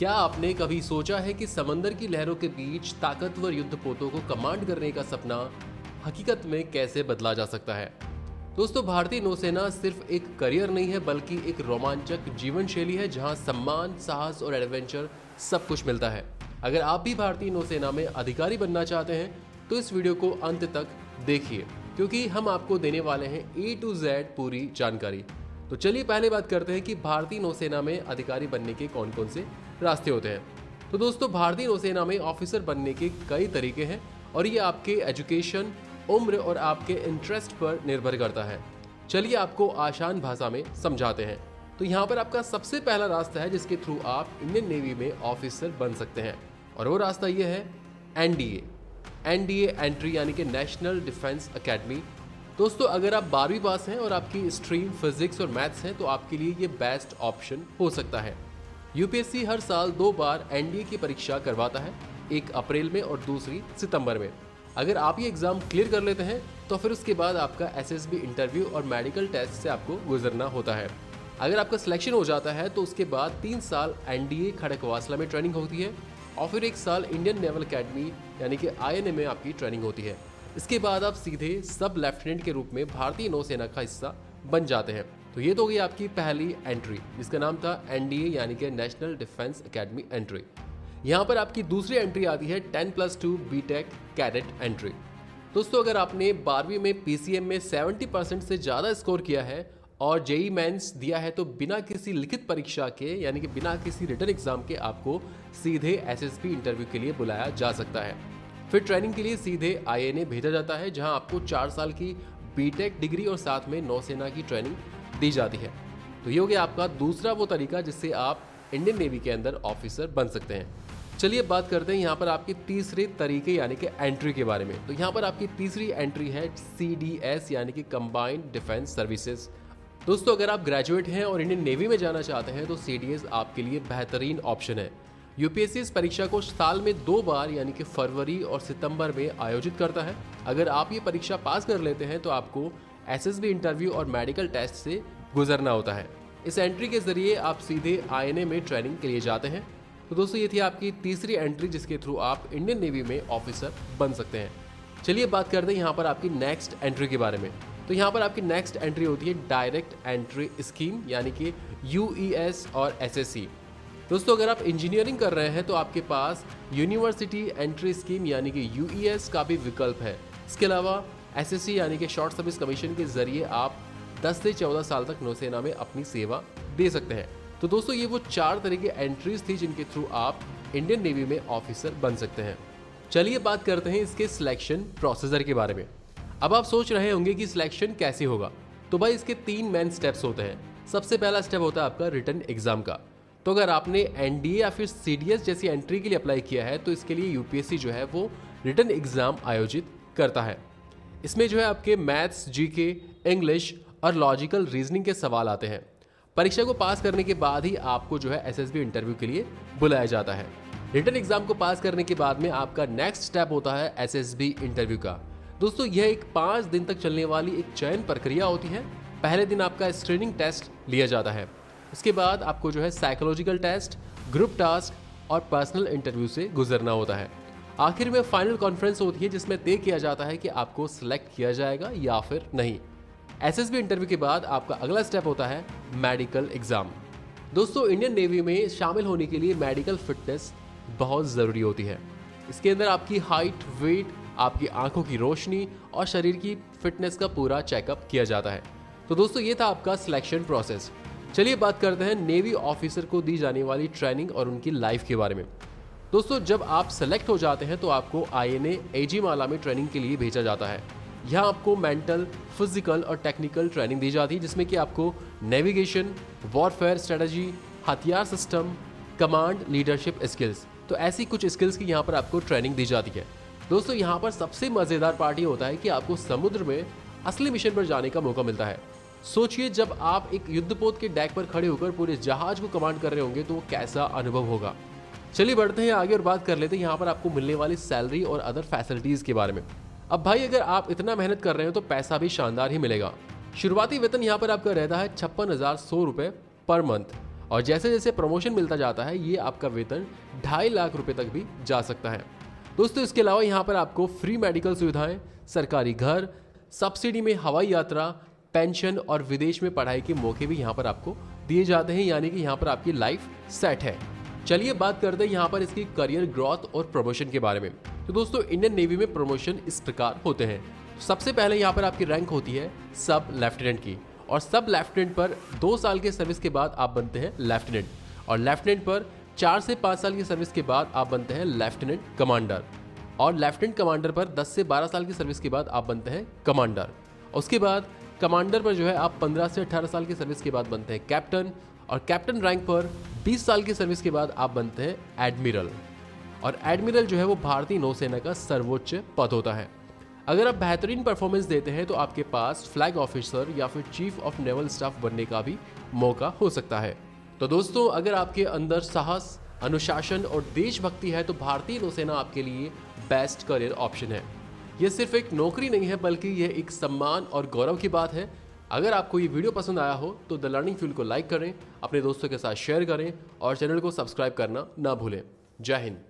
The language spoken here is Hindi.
क्या आपने कभी सोचा है कि समंदर की लहरों के बीच ताकतवर युद्धपोतों को कमांड करने का सपना हकीकत में कैसे बदला जा सकता है? दोस्तों, भारतीय नौसेना सिर्फ एक करियर नहीं है बल्कि एक रोमांचक जीवन शैली है जहां सम्मान, साहस और एडवेंचर सब कुछ मिलता है। अगर आप भी भारतीय नौसेना में अधिकारी बनना चाहते हैं तो इस वीडियो को अंत तक देखिए, क्योंकि हम आपको देने वाले हैं A to Z पूरी जानकारी। तो चलिए पहले बात करते हैं कि भारतीय नौसेना में अधिकारी बनने के कौन कौन से रास्ते होते हैं। तो दोस्तों, भारतीय नौसेना में ऑफिसर बनने के कई तरीके हैं और ये आपके एजुकेशन, उम्र और आपके इंटरेस्ट पर निर्भर करता है। चलिए आपको आसान भाषा में समझाते हैं। तो यहाँ पर आपका सबसे पहला रास्ता है जिसके थ्रू आप इंडियन नेवी में ऑफिसर बन सकते हैं, और वो रास्ता ये है एनडीए एंट्री, यानी कि नेशनल डिफेंस एकेडमी। दोस्तों, अगर आप 12वीं पास हैं और आपकी स्ट्रीम फिजिक्स और मैथ्स है तो आपके लिए ये बेस्ट ऑप्शन हो सकता है। यूपीएससी हर साल 2 बार एनडीए की परीक्षा करवाता है, एक अप्रैल में और दूसरी सितंबर में। अगर आप ये एग्जाम क्लियर कर लेते हैं तो फिर उसके बाद आपका एसएसबी इंटरव्यू और मेडिकल टेस्ट से आपको गुजरना होता है। अगर आपका सिलेक्शन हो जाता है तो उसके बाद 3 साल एनडीए खड़कवासला में ट्रेनिंग होती है और फिर 1 साल इंडियन नेवल एकेडमी यानी कि आईएनए में आपकी ट्रेनिंग होती है। इसके बाद आप सीधे सब लेफ्टिनेंट के रूप में भारतीय नौसेना का हिस्सा बन जाते हैं। तो ये तो गई आपकी पहली एंट्री, जिसका नाम था एनडीए यानी कि नेशनल डिफेंस एकेडमी एंट्री। यहाँ पर आपकी दूसरी एंट्री आती है 10+2 बीटेक कैडेट एंट्री। दोस्तों, अगर आपने 12वीं में पीसीएम में 70% से ज़्यादा स्कोर किया है और जेई मेंस दिया है तो बिना किसी लिखित परीक्षा के यानी कि बिना किसी रिटन एग्जाम के आपको सीधे एसएसबी इंटरव्यू के लिए बुलाया जा सकता है। फिर ट्रेनिंग के लिए सीधे आईएनए भेजा जाता है जहां आपको 4 साल की बीटेक डिग्री और साथ में नौसेना की ट्रेनिंग दी जाती है। तो ये हो गया आपका दूसरा वो तरीका जिससे आप इंडियन नेवी के अंदर ऑफिसर बन सकते हैं। चलिए बात करते हैं यहाँ पर आपके तीसरे तरीके यानी कि एंट्री के बारे में। तो यहाँ पर आपकी तीसरी एंट्री है CDS यानी कि कंबाइंड डिफेंस सर्विसेज। दोस्तों, अगर आप ग्रेजुएट हैं और इंडियन नेवी में जाना चाहते हैं तो CDS आपके लिए बेहतरीन ऑप्शन है। यूपीएससी इस परीक्षा को साल में 2 बार यानी कि फरवरी और सितंबर में आयोजित करता है। अगर आप ये परीक्षा पास कर लेते हैं तो आपको एसएसबी इंटरव्यू और मेडिकल टेस्ट से गुजरना होता है। इस एंट्री के जरिए आप सीधे आईएनए में ट्रेनिंग के लिए जाते हैं। तो दोस्तों, ये थी आपकी तीसरी एंट्री जिसके थ्रू आप इंडियन नेवी में ऑफिसर बन सकते हैं। चलिए बात करते हैं यहाँ पर आपकी नेक्स्ट एंट्री के बारे में। तो यहाँ पर आपकी नेक्स्ट एंट्री होती है डायरेक्ट एंट्री स्कीम यानी कि यूईएस और एसएससी। दोस्तों, अगर आप इंजीनियरिंग कर रहे हैं तो आपके पास यूनिवर्सिटी एंट्री स्कीम यानी कि यूईएस का भी विकल्प है। इसके अलावा एसएससी यानी कि शॉर्ट सर्विस कमीशन के जरिए आप 10 से 14 साल तक नौसेना में अपनी सेवा दे सकते हैं। तो दोस्तों, ये वो 4 तरह की एंट्रीज थी जिनके थ्रू आप इंडियन नेवी में ऑफिसर बन सकते हैं। चलिए बात करते हैं इसके सिलेक्शन प्रोसीजर के बारे में। अब आप सोच रहे होंगे कि सिलेक्शन कैसे होगा। तो भाई, इसके 3 मेन स्टेप्स होते हैं। सबसे पहला स्टेप होता है आपका रिटन एग्जाम का। तो अगर आपने एनडीए या फिर CDS जैसी एंट्री के लिए अप्लाई किया है तो इसके लिए यूपीएससी जो है वो रिटन एग्जाम आयोजित करता है। इसमें जो है आपके मैथ्स, जीके, इंग्लिश और लॉजिकल रीजनिंग के सवाल आते हैं। परीक्षा को पास करने के बाद ही आपको जो है एसएसबी इंटरव्यू के लिए बुलाया जाता है। रिटन एग्जाम को पास करने के बाद में आपका नेक्स्ट स्टेप होता है एसएसबी इंटरव्यू का। दोस्तों, यह एक 5 दिन तक चलने वाली एक चयन प्रक्रिया होती है। पहले दिन आपका स्क्रीनिंग टेस्ट लिया जाता है। उसके बाद आपको जो है साइकोलॉजिकल टेस्ट, ग्रुप टास्क और पर्सनल इंटरव्यू से गुजरना होता है। आखिर में फाइनल कॉन्फ्रेंस होती है जिसमें तय किया जाता है कि आपको सिलेक्ट किया जाएगा या फिर नहीं। एसएसबी इंटरव्यू के बाद आपका अगला स्टेप होता है मेडिकल एग्जाम। दोस्तों, इंडियन नेवी में शामिल होने के लिए मेडिकल फिटनेस बहुत ज़रूरी होती है। इसके अंदर आपकी हाइट, वेट, आपकी आंखों की रोशनी और शरीर की फिटनेस का पूरा चेकअप किया जाता है। तो दोस्तों, ये था आपका सिलेक्शन प्रोसेस। चलिए बात करते हैं नेवी ऑफिसर को दी जाने वाली ट्रेनिंग और उनकी लाइफ के बारे में। दोस्तों, जब आप सेलेक्ट हो जाते हैं तो आपको आईएनए एजीमाला में ट्रेनिंग के लिए भेजा जाता है। यहाँ आपको मेंटल, फिजिकल और टेक्निकल ट्रेनिंग दी जाती है जिसमें कि आपको नेविगेशन, वॉरफेयर स्ट्रेटजी, हथियार सिस्टम, कमांड, लीडरशिप स्किल्स, तो ऐसी कुछ स्किल्स की यहाँ पर आपको ट्रेनिंग दी जाती है। दोस्तों, यहाँ पर सबसे मज़ेदार पार्ट ये होता है कि आपको समुद्र में असली मिशन पर जाने का मौका मिलता है। सोचिए, जब आप एक युद्धपोत के डेक पर खड़े होकर पूरे जहाज को कमांड कर रहे होंगे तो वो कैसा अनुभव होगा। चलिए बढ़ते हैं आगे और बात कर लेते हैं यहाँ पर आपको मिलने वाली सैलरी और अदर फैसिलिटीज़ के बारे में। अब भाई, अगर आप इतना मेहनत कर रहे हो तो पैसा भी शानदार ही मिलेगा। शुरुआती वेतन यहाँ पर आपका रहता है 56,100 रुपये पर मंथ और जैसे जैसे प्रमोशन मिलता जाता है ये आपका वेतन 2.5 लाख रुपए तक भी जा सकता है। दोस्तों इसके अलावा यहाँ पर आपको फ्री मेडिकल सुविधाएं, सरकारी घर, सब्सिडी में हवाई यात्रा, पेंशन और विदेश में पढ़ाई के मौके भी यहाँ पर आपको दिए जाते हैं, यानी कि यहाँ पर आपकी लाइफ सेट है। चलिए बात करते हैं यहाँ पर इसकी करियर ग्रोथ और प्रमोशन के बारे में। तो दोस्तों इंडियन नेवी में प्रमोशन इस प्रकार होते हैं। सबसे पहले यहाँ पर आपकी रैंक होती है सब लेफ्टिनेंट की, और सब लेफ्टिनेंट पर 2 साल के सर्विस के बाद आप बनते हैं लेफ्टिनेंट, और लेफ्टिनेंट पर 4 से 5 साल की सर्विस के बाद आप बनते हैं लेफ्टिनेंट कमांडर, और लेफ्टिनेंट कमांडर पर 10 से 12 साल की सर्विस के बाद आप बनते हैं कमांडर। उसके बाद कमांडर पर जो है आप 15 से 18 साल की सर्विस के बाद बनते हैं कैप्टन, और कैप्टन रैंक पर 20 साल की सर्विस के बाद आप बनते हैं एडमिरल, और एडमिरल जो है वो भारतीय नौसेना का सर्वोच्च पद होता है। अगर आप बेहतरीन परफॉर्मेंस देते हैं तो आपके पास फ्लैग ऑफिसर या फिर चीफ ऑफ नेवल स्टाफ बनने का भी मौका हो सकता है। तो दोस्तों अगर आपके अंदर साहस, अनुशासन और देशभक्ति है तो भारतीय नौसेना आपके लिए बेस्ट करियर ऑप्शन है। ये सिर्फ एक नौकरी नहीं है बल्कि यह एक सम्मान और गौरव की बात है। अगर आपको ये वीडियो पसंद आया हो तो द लर्निंग फील्ड को लाइक करें, अपने दोस्तों के साथ शेयर करें और चैनल को सब्सक्राइब करना ना भूलें। जय हिंद।